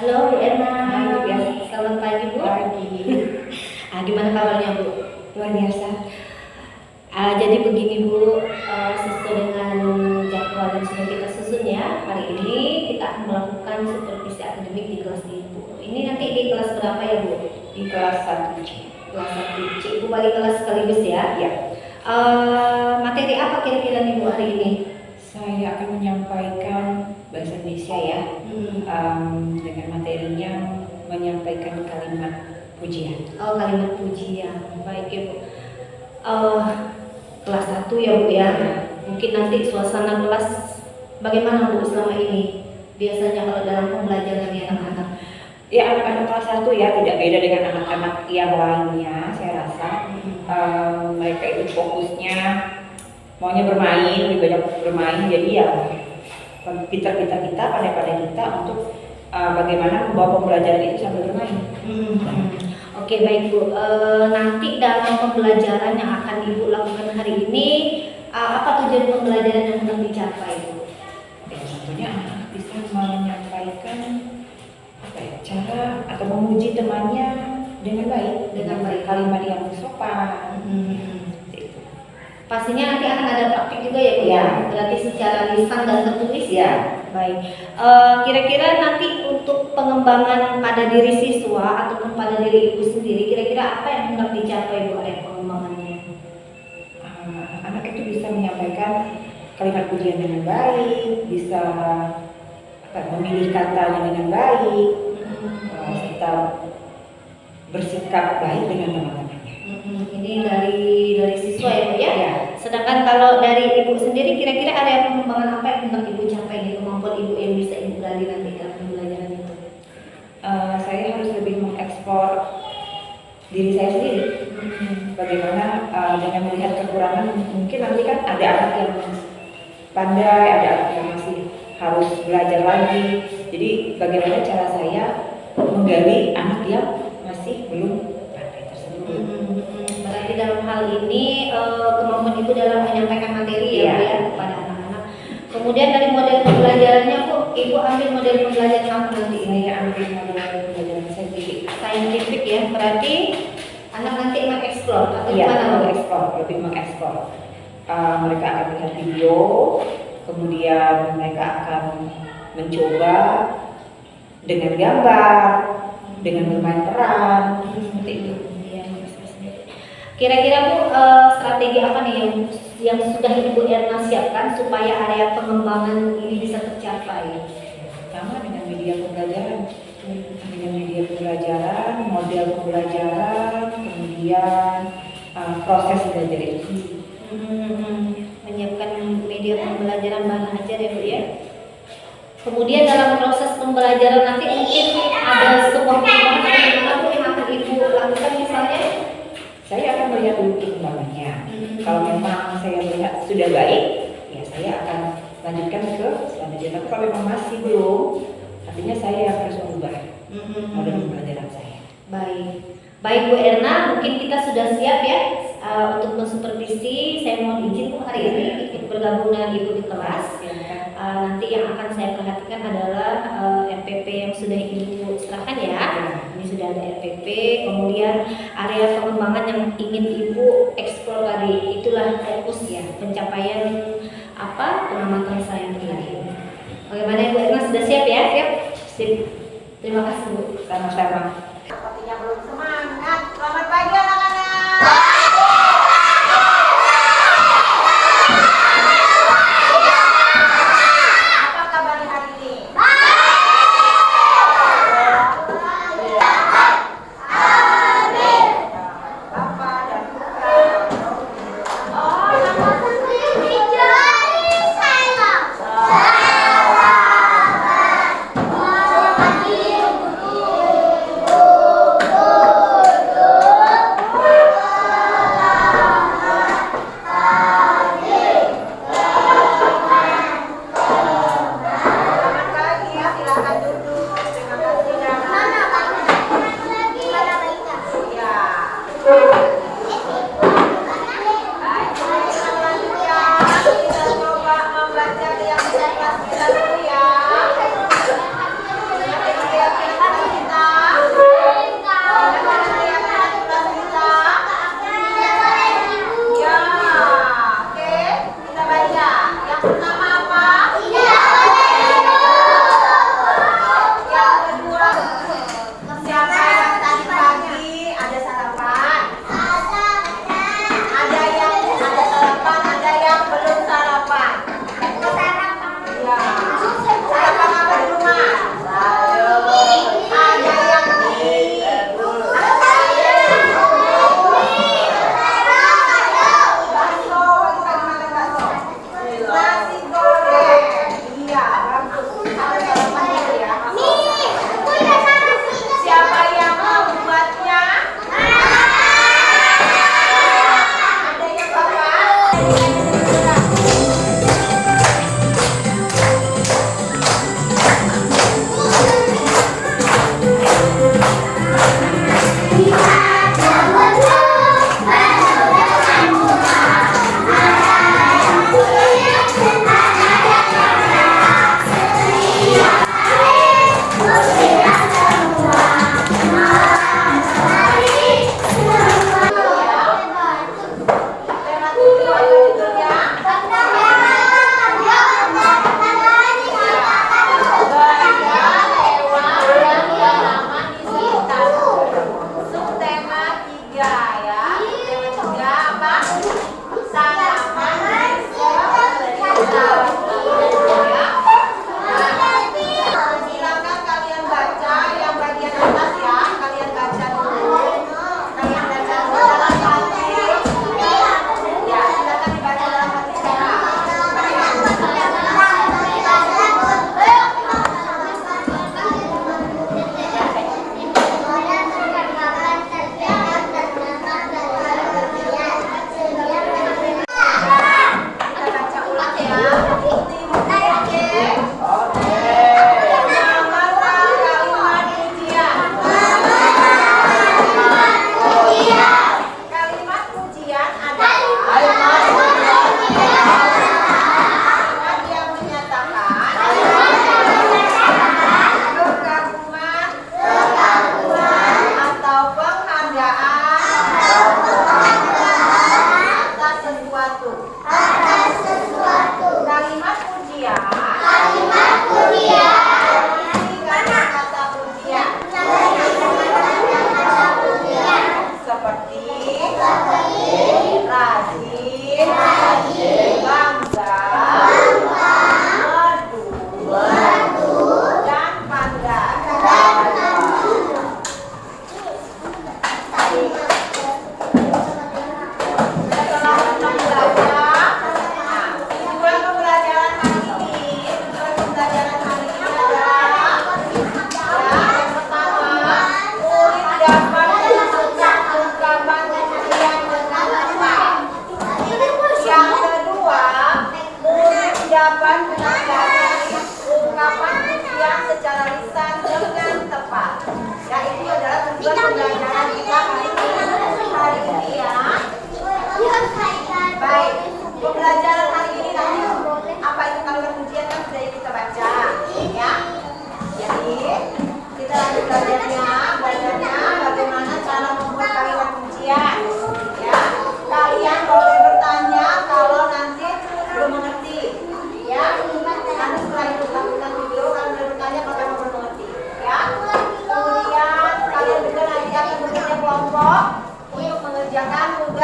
Halo Bu Erna. Biasa. Selamat pagi Bu. Pagi. Gimana kabarnya Bu? Luar biasa. Jadi begini Bu, sesuai dengan jadwal yang sudah kita susun ya. Hari ini kita akan melakukan supervisi akademik di kelas Ibu. Ini nanti di kelas berapa ya Bu? Di kelas 1C. Kelas 1C. Ibu balik kelas sekaligus ya? Ya. Materi apa kira-kira nih Bu hari ini? Saya akan menyampaikan bahasa Indonesia ya. Dengan materinya menyampaikan kalimat pujian. Oh, kalimat pujian. Baik ya Bu. Kelas 1 ya Bu ya. Mungkin nanti suasana kelas bagaimana Bu selama ini? Biasanya kalau dalam pembelajaran anak-anak. Ya, anak-anak kelas 1 ya tidak beda dengan anak-anak yang lainnya. Saya rasa mereka itu fokusnya maunya bermain, lebih banyak bermain. Jadi ya pintar-pintar kita, pandai-pandai kita untuk bagaimana membawa pembelajaran itu sambil bermain. Oke baik Bu, nanti dalam pembelajaran yang akan Ibu lakukan hari ini, apa tujuan pembelajaran yang hendak dicapai Bu? Ya, tentunya anak bisa menyampaikan cara atau memuji temannya dengan baik, kalimat yang sopan. Pastinya nanti akan ada praktik juga ya Bu ya, berarti secara lisan dan tertulis ya. Baik, kira-kira nanti untuk pengembangan pada diri siswa ataupun pada diri Ibu sendiri, kira-kira apa yang hendak dicapai Bu area pengembangannya? Anak itu bisa menyampaikan kalimat pujian dengan baik, bisa memilih katanya dengan baik, serta bersikap baik dengan teman-temannya. Ini dari siswa ya Bu ya? Ya. Sedangkan kalau dari Ibu sendiri, kira-kira area pengembangan apa yang hendak Ibu capai di kemampuan Ibu yang bisa Ibu gali nanti dalam pembelajaran itu? Saya harus lebih mengekspor diri saya sendiri. Bagaimana dengan melihat kekurangan, mungkin nanti kan ada anak yang pandai, ada anak yang masih harus belajar lagi. Jadi bagaimana cara saya menggali anak yang masih belum pandai tersebut. Berarti dalam hal ini kemampuan Ibu dalam menyampaikan materi ya Bu ya kepada anak-anak. Kemudian dari model pembelajarannya Bu, Ibu ambil model pembelajaran apa nanti ini? Saya ambil model pembelajaran Saintifik ya, berarti anak nanti mengeksplor atau gimana? Lebih mengeksplor. Mereka akan melihat video, kemudian mereka akan mencoba dengan gambar, dengan bermain peran, seperti itu. Kira-kira Bu, strategi apa nih yang sudah Ibu Erna siapkan supaya area pengembangan ini bisa tercapai? Pertama dengan media pembelajaran, model pembelajaran, kemudian proses belajar itu. Menyiapkan media pembelajaran bahan ajar ya Bu ya. Kemudian dalam proses pembelajaran nanti mungkin ada sebuah perubahan Bu yang akan Ibu lakukan misalnya. Saya akan melihat dulu perkembangannya. Kalau memang saya lihat sudah baik, ya saya akan lanjutkan ke selanjutnya. Tapi kalau memang masih belum, artinya saya yang harus mengubah model pembelajaran saya. Baik Bu Erna, mungkin kita sudah siap ya untuk mensupervisi. Saya mohon izin Bu hari ini ikut bergabung dengan Ibu di kelas. Nanti yang akan saya perhatikan adalah RPP yang sudah Ibu serahkan ya. Ini sudah ada RPP, kemudian area pengembangan yang ingin Ibu eksplor tadi, itulah fokus ya, pencapaian pengamatan sains tadi. Bagaimana Ibu Erna, sudah siap ya? Sip. Terima kasih Bu. Sama-sama. Sepertinya belum semangat. Selamat pagi anak-anak.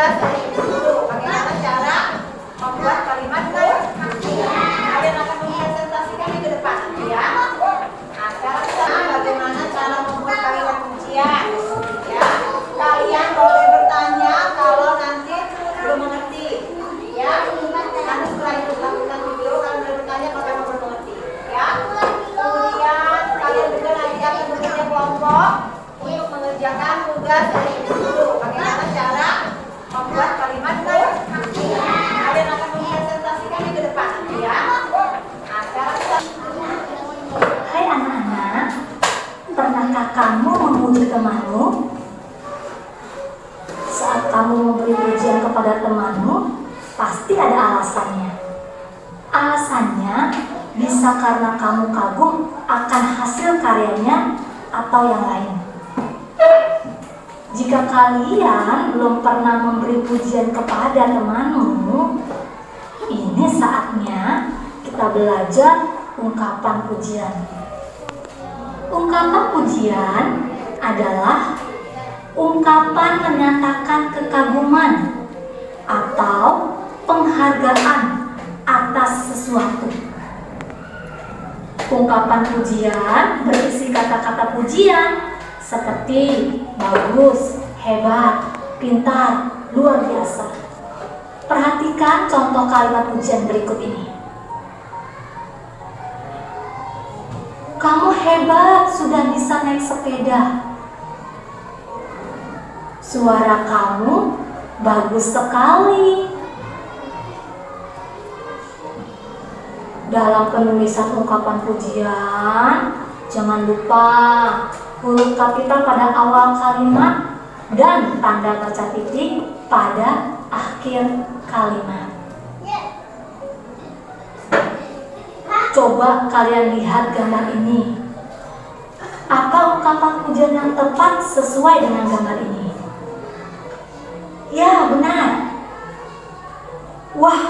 tugas dari Ibu Guru. Bagaimana cara membuat kalimat pujian? Kalian akan mempresentasikannya ke depan nanti ya. Nah, sekarang kita bagaimana cara membuat kalimat pujian. Ya, kalian boleh bertanya kalau nanti belum mengerti. Ya, nanti setelah itu lakukan video, kalian boleh bertanya kalau kamu belum mengerti. Ya, kemudian kalian juga nanti akan bekerja kelompok untuk mengerjakan tugas dari Ibu Guru. Bagaimana cara membuat kalimat pujian? Kalian akan mempresentasikannya ke depan nanti ya. Nah, sekarang kita Hai anak-anak, pernahkah kamu memuji temanmu? Saat kamu memberi pujian kepada temanmu, pasti ada alasannya. Alasannya bisa karena kamu kagum akan hasil karyanya atau yang lain. Jika kalian belum pernah memberi pujian kepada temanmu, ini saatnya kita belajar ungkapan pujian. Ungkapan pujian adalah ungkapan menyatakan kekaguman atau penghargaan atas sesuatu. Ungkapan pujian berisi kata-kata pujian seperti bagus, hebat, pintar, luar biasa. Perhatikan contoh kalimat pujian berikut ini. Kamu hebat, sudah bisa naik sepeda. Suara kamu bagus sekali. Dalam penulisan ungkapan pujian, jangan lupa huruf kapital pada awal kalimat dan tanda baca titik pada akhir kalimat. Coba kalian lihat gambar ini. Apa ungkapan pujian yang tepat sesuai dengan gambar ini? Ya, benar. Wah,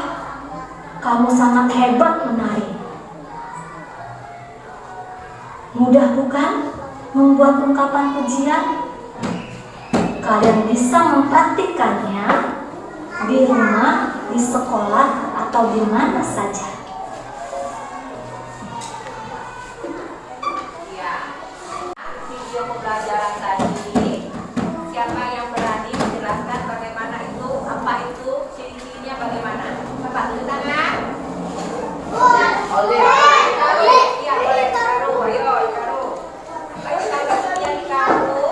kamu sangat hebat menari. Mudah bukan membuat ungkapan pujian? Kalian bisa mempraktikkannya di rumah, di sekolah, atau di mana saja. video pembelajaran tadi, siapa yang berani menjelaskan bagaimana itu, apa itu, ciri-cirinya bagaimana? Cepat tulis tangan. Oleh. Iya, boleh Ikaru. Ayo, Ikaru. Ayo kita pujian Ikaru.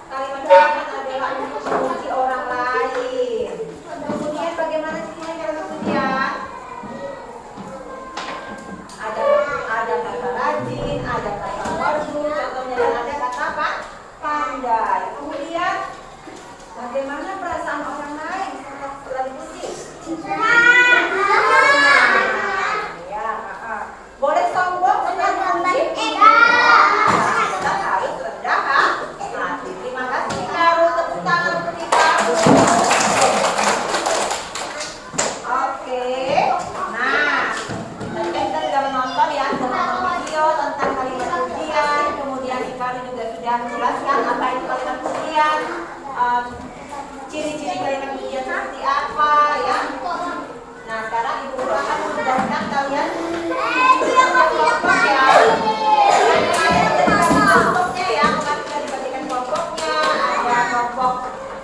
Kalimat pujian adalah untuk memuji orang lain. Kemudian bagaimana cirinya kalimat pujian? Ada kata rajin, ada kata bagus, contohnya dan ada kata apa? Pandai. Kemudian bagaimana perasaan orang lain setelah dipuji? Ya, boleh sombong setelah dipuji? Kita harus rendah hati. Terima kasih Karu, tepuk tangan untuk Karu. Oke, nah tadi kan kita sudah menonton ya, menonton video tentang kalimat pujian. Kemudian Ikaru juga sudah menjelaskan apa itu kalimat pujian, ciri-ciri kalimat pujian seperti apa ya. Nah sekarang Ibu Guru akan menjelaskan kalian kelompok ya. Kelompoknya ya, kemarin sudah dibagikan kelompoknya. Ada kelompok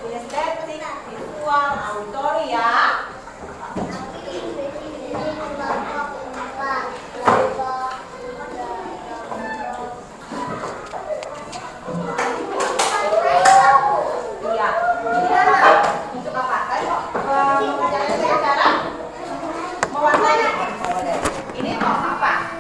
kinestetik, visual, auditori ya. Iya. Ini apa? Untuk apa? Tadi mengerjakan dengan cara mewarnai. Ini mau apa?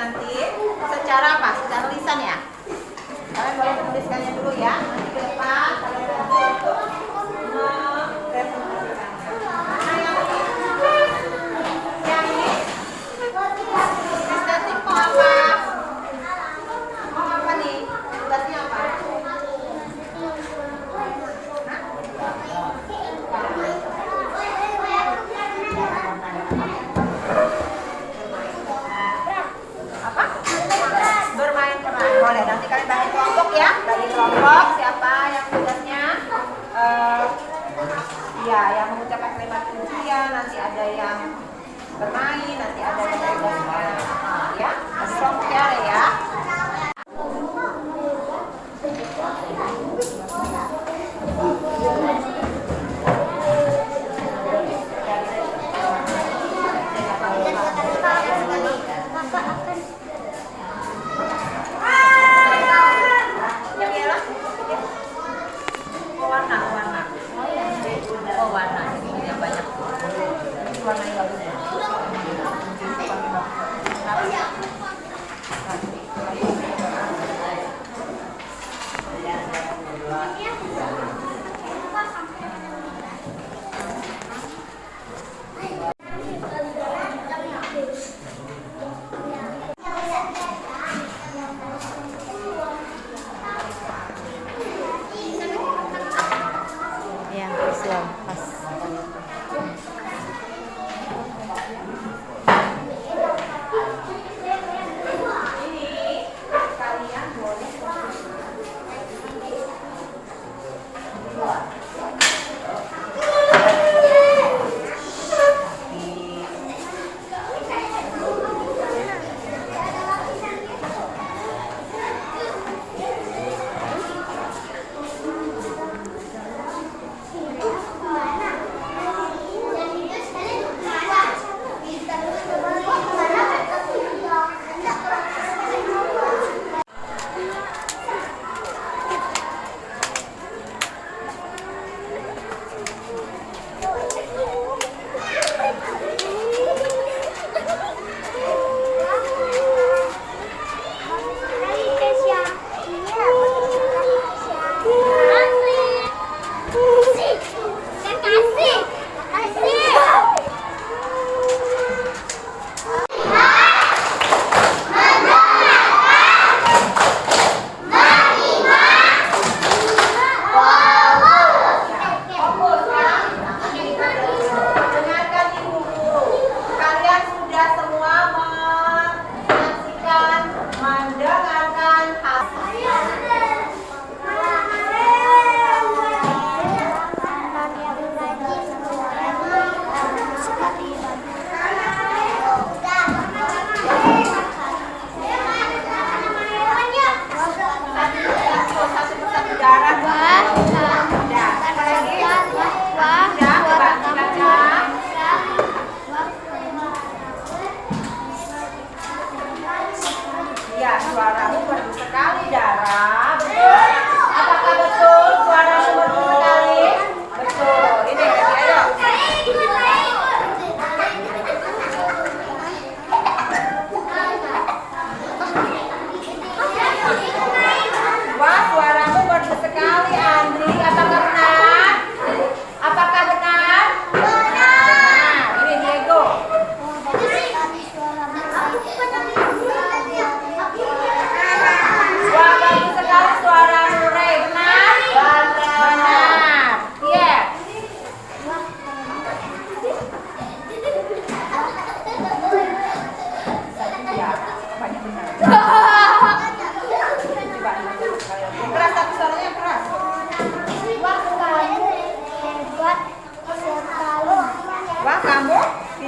nanti secara apa? Secara lisan ya. Kalian boleh menuliskannya dulu ya. Nanti ke depan kalian untuk merepresentasikan. Nah, yang ini estetik mau apa? Mau apa nih? Tugasnya apa? Apa? Bermain peran. Boleh, nanti kalian bagi kelompok ya. Bagi kelompok siapa yang tugasnya ya, yang mengucapkan kalimat pujian, nanti ada yang bermain, nanti ada yang tugasnya ya. Bagi kelompok ya, ya. Warna. Oh, warna. Ini yang banyak. Warna yang bagus. Yang Islam pas. Ini kalian boleh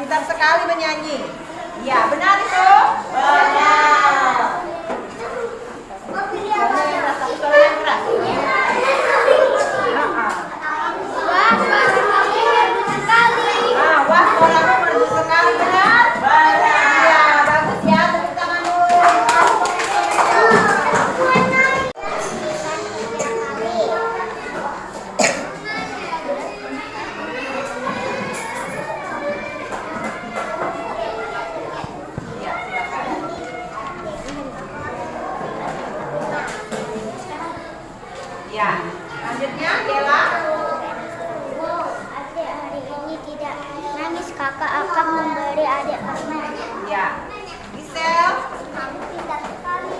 pintar sekali menyanyi. Ya, benar itu? Benar. Suara yang keras. Wah, suaramu merdu sekali, benar? Benar. Ya, bagus ya, tepuk tangan dulu. Ya, silakan. Kakak akan memberi adik permen. Ya. Gisel. Kamu pintar sekali.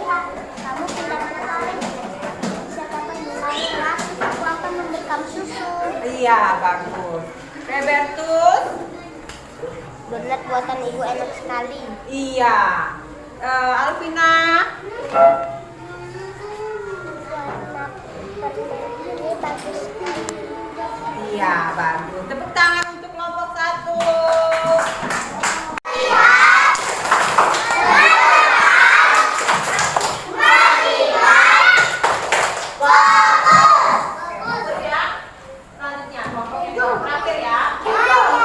Kamu pintar sekali. Siapa penilai kelas? Aku akan memberi kamu susu. Iya, bagus. Robertus. Donat buatan ibu enak sekali. Iya. Alvina. Ini bagus. Iya, bagus. Tepuk tangan untuk kelompok 1. Bagus ya. Selanjutnya kelompok yang terakhir ya. Kelompok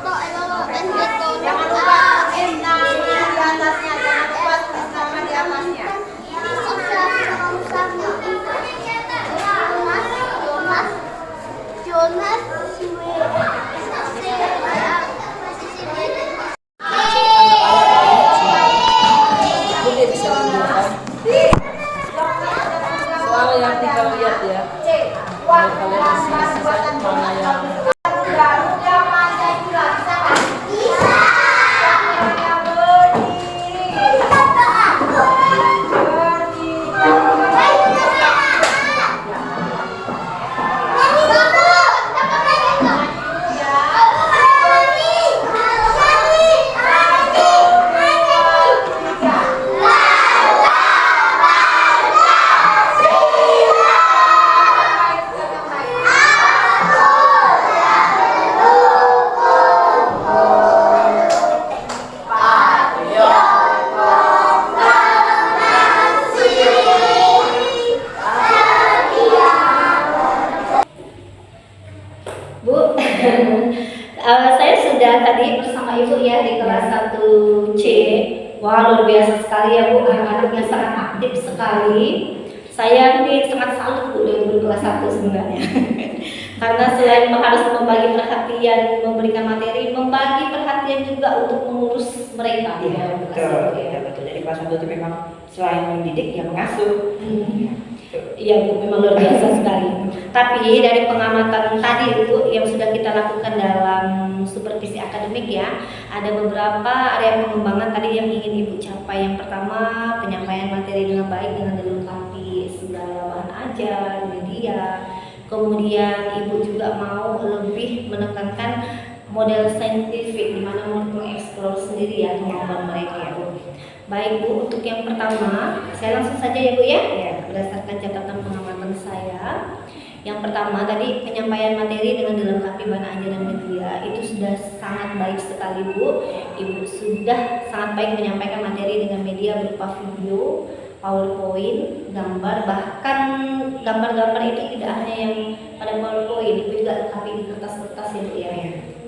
โตไอ้เราเป็นเด็กโต Jangan lupa pakai tangan ya di kelas 1C. Wah, luar biasa sekali ya Bu, anak-anaknya sangat aktif sekali. Saya ini sangat salut Bu dengan guru kelas 1 sebenarnya. Karena selain harus membagi perhatian, memberikan materi, membagi perhatian juga untuk mengurus mereka. Iya, betul. Jadi kelas 1 itu memang selain mendidik, ya mengasuh. Iya Bu, memang luar biasa sekali. Tapi dari pengamatan tadi Bu yang sudah kita lakukan dalam supervisi akademik ya, ada beberapa area pengembangan tadi yang ingin Ibu capai. Yang pertama, penyampaian materi dengan baik dengan dilengkapi segala bahan ajar, media. Kemudian Ibu juga mau lebih menekankan model saintifik di mana mau mengeksplor sendiri ya kemampuan mereka ya Bu. Baik Bu, untuk yang pertama, saya langsung saja ya Bu ya, berdasarkan catatan pengamatan saya. Yang pertama tadi penyampaian materi dengan dilengkapi bahan ajar dan media itu sudah sangat baik sekali Bu. Ibu sudah sangat baik menyampaikan materi dengan media berupa video, PowerPoint, gambar, bahkan gambar-gambar itu tidak hanya yang pada PowerPoint, itu juga lengkapi di kertas-kertas ya Bu ya,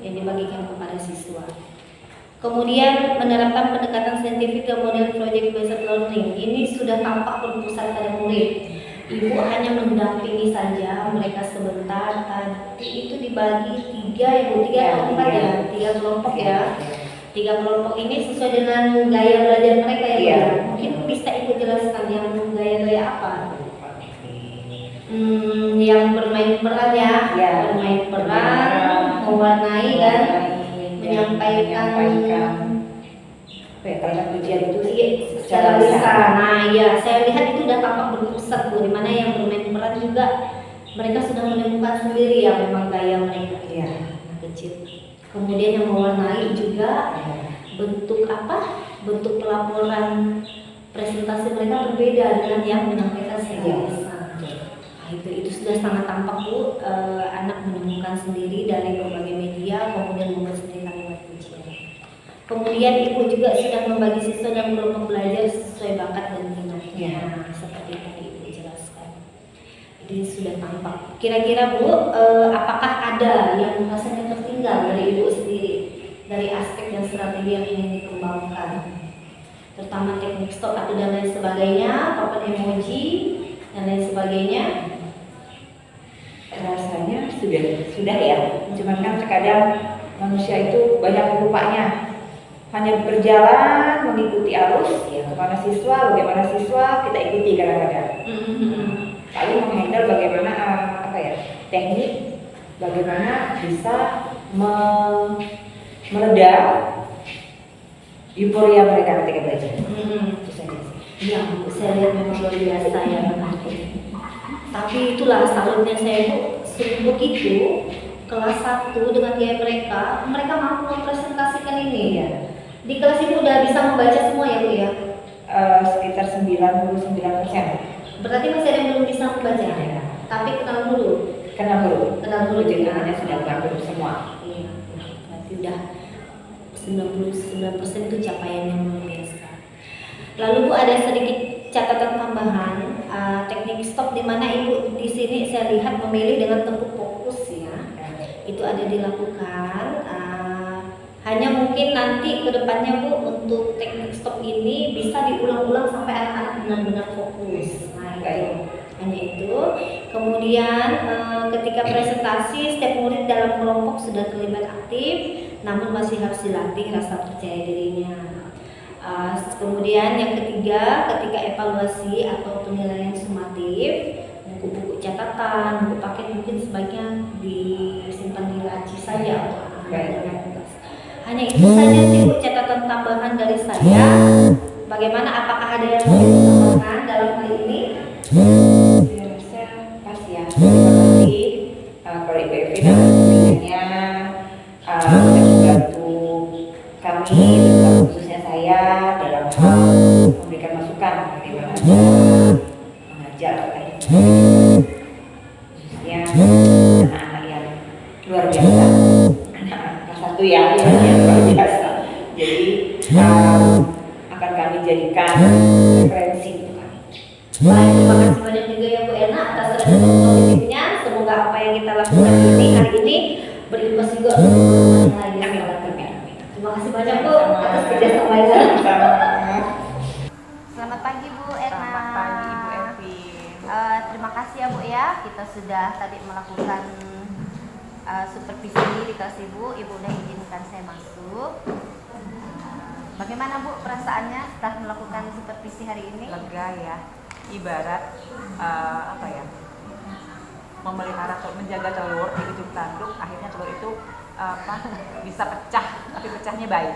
yang dibagikan kepada siswa. Kemudian menerapkan pendekatan saintifik dan model project based learning. Ini sudah tampak berpusat pada murid. Ibu hanya mendampingi saja mereka sebentar. Tadi itu dibagi tiga kelompok ya. 3 kelompok ini sesuai dengan gaya belajar mereka ya. Iya. Mungkin bisa Ibu jelaskan yang gaya-gaya apa? Yang bermain peran ya. Bermain peran, mewarnai dan menyampaikan apa ya, kalimat pujian itu secara lisan. Nah ya, saya lihat itu udah tampak berpusat Bu, dimana yang bermain peran juga mereka sudah menemukan sendiri ya memang gaya mereka kecil. Kemudian yang mewarnai juga bentuk bentuk pelaporan presentasi mereka berbeda dengan yang menyampaikan secara lisan. Itu sudah sangat tampak Bu, anak menemukan sendiri dari berbagai media, kemudian membuat sendiri kalimat pujian. Kemudian Ibu juga sudah membagi siswa dan kelompok belajar sesuai bakat dan minatnya, seperti yang tadi Ibu jelaskan. Ini sudah tampak. Kira-kira Bu, apakah ada yang rasanya tertinggal dari Ibu sendiri dari aspek dan strategi yang ingin dikembangkan, terutama teknik stop atau dan lain sebagainya, papan emoji dan lain sebagainya? Rasanya sudah ya, cuman kan terkadang manusia itu banyak lupanya, hanya berjalan mengikuti arus ya, kemana siswa, bagaimana siswa kita ikuti kadang-kadang. Lalu menghandle bagaimana teknik, bagaimana bisa meredam euforia mereka ketika belajar. Itu saja sih. Ya, saya lihat memang luar biasa ya. Tapi itulah salutnya saya Bu, begitu kelas 1 dengan gaya mereka mampu mempresentasikan ini ya. Di kelas ini udah bisa membaca semua ya Bu ya? Sekitar 99%. Berarti masih ada yang belum bisa membaca ya? Tapi kenal huruf Jadi hanya sudah hampir semua. Iya, berarti udah 99% itu capaian yang luar biasa. Lalu Bu, ada sedikit catatan tambahan, teknik stop di mana Ibu di sini saya lihat memilih dengan teguh fokus ya. Itu ada dilakukan. Hanya mungkin nanti kedepannya Bu untuk teknik stop ini bisa diulang-ulang sampai anak-anak benar-benar fokus. Nah itu hanya itu. Kemudian ketika presentasi setiap murid dalam kelompok sudah terlibat aktif, namun masih harus dilatih rasa percaya dirinya. Kemudian yang ketiga, ketika evaluasi atau penilaian sumatif, buku-buku catatan, buku paket mungkin sebaiknya disimpan di laci saja atau hanya itu saja sih Bu catatan tambahan dari saya. Bagaimana, apakah ada yang mau ditambahkan dalam hal ini? Saya rasa pas ya. Terima kasih kalau Ibu Evi dan teman-temannya sudah membantu kami, khususnya saya dalam hal memberikan masukan bagaimana mengajar khususnya anak-anak yang luar biasa, anak-anak kelas 1 ya yang luar biasa. Jadi akan kami jadikan referensi untuk kami. Baik, terima kasih banyak juga ya Bu Ena atas respon positifnya. Semoga apa yang kita lakukan hari ini berimbas juga untuk teman-teman lainnya. Terima kasih banyak Bu atas kerjasamanya. Selamat pagi Bu Erna. Selamat pagi Ibu Evi. Terima kasih ya Bu ya, kita sudah tadi melakukan supervisi di kelas Ibu udah izinkan saya masuk. Bagaimana Bu perasaannya setelah melakukan supervisi hari ini? Lega ya. Ibarat apa ya? Memelihara menjaga telur di ujung tanduk, akhirnya telur itu bisa pecah, tapi pecahnya baik.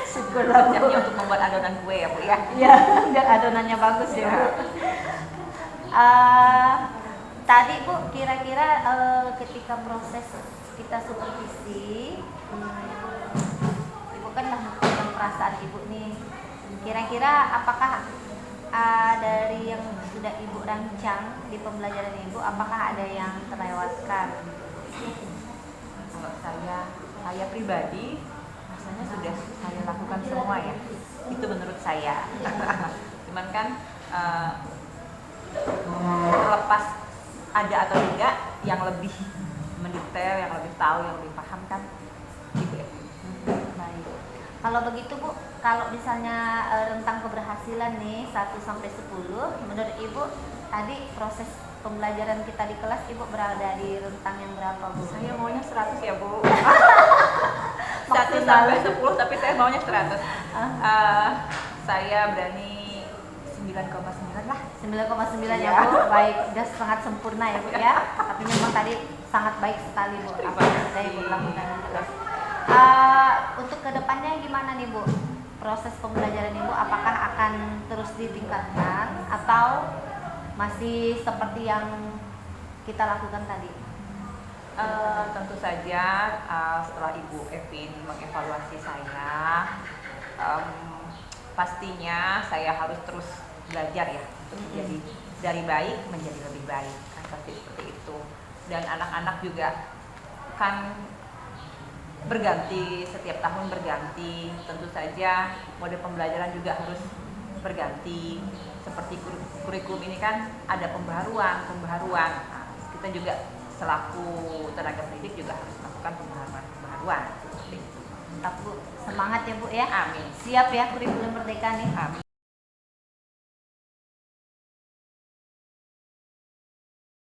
Syukurlah Bu. Pecahnya untuk membuat adonan kue ya Bu ya. Iya, biar adonannya bagus ya Bu. Tadi Bu, kira-kira ketika proses kita supervisi, Ibu kan melakukan perasaan Ibu nih. Kira-kira apakah dari yang sudah Ibu rancang di pembelajaran Ibu, apakah ada yang terlewatkan? Kalau saya pribadi rasanya sudah saya lakukan semua ya. Itu menurut saya. Cuman kan terlepas ada atau tidak yang lebih mendetail, yang lebih tahu, yang lebih paham kan Ibu Evi. Baik. Kalau begitu Bu, kalau misalnya rentang keberhasilan nih 1 sampai 10, menurut Ibu tadi proses pembelajaran kita di kelas Ibu berada di rentang yang berapa Bu? Saya maunya 100 ya Bu. 1 Maksimal. sampai 10 tapi saya maunya 100. Saya berani 9,9 lah. 9,9 ya Iya. Bu, baik, udah sangat sempurna ya Bu ya. Tapi memang tadi sangat baik sekali Bu apa yang sudah Ibu lakukan di kelas. Untuk kedepannya gimana nih Bu? Proses pembelajaran Ibu apakah akan terus ditingkatkan atau masih seperti yang kita lakukan tadi? Tentu saja setelah Ibu Evi mengevaluasi saya, pastinya saya harus terus belajar ya untuk menjadi dari baik menjadi lebih baik kan pasti seperti itu. Dan anak-anak juga kan berganti, setiap tahun berganti, tentu saja mode pembelajaran juga harus berganti. Seperti kurikulum ini kan ada pembaharuan. Nah, kita juga selaku tenaga pendidik juga harus melakukan pembaharuan seperti itu. Tetap Bu, semangat ya Bu ya. Amin. Siap ya kurikulum merdeka nih. Amin.